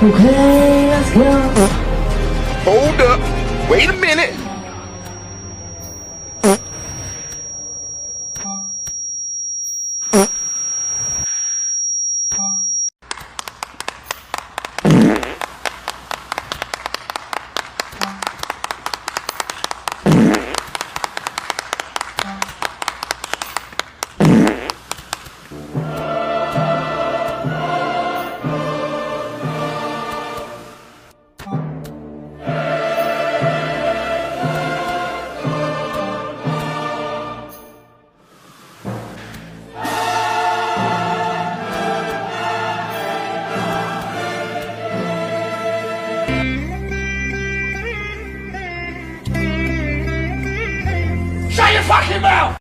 Okay, let's go. Hold up. Wait a minute. Shut your fucking mouth!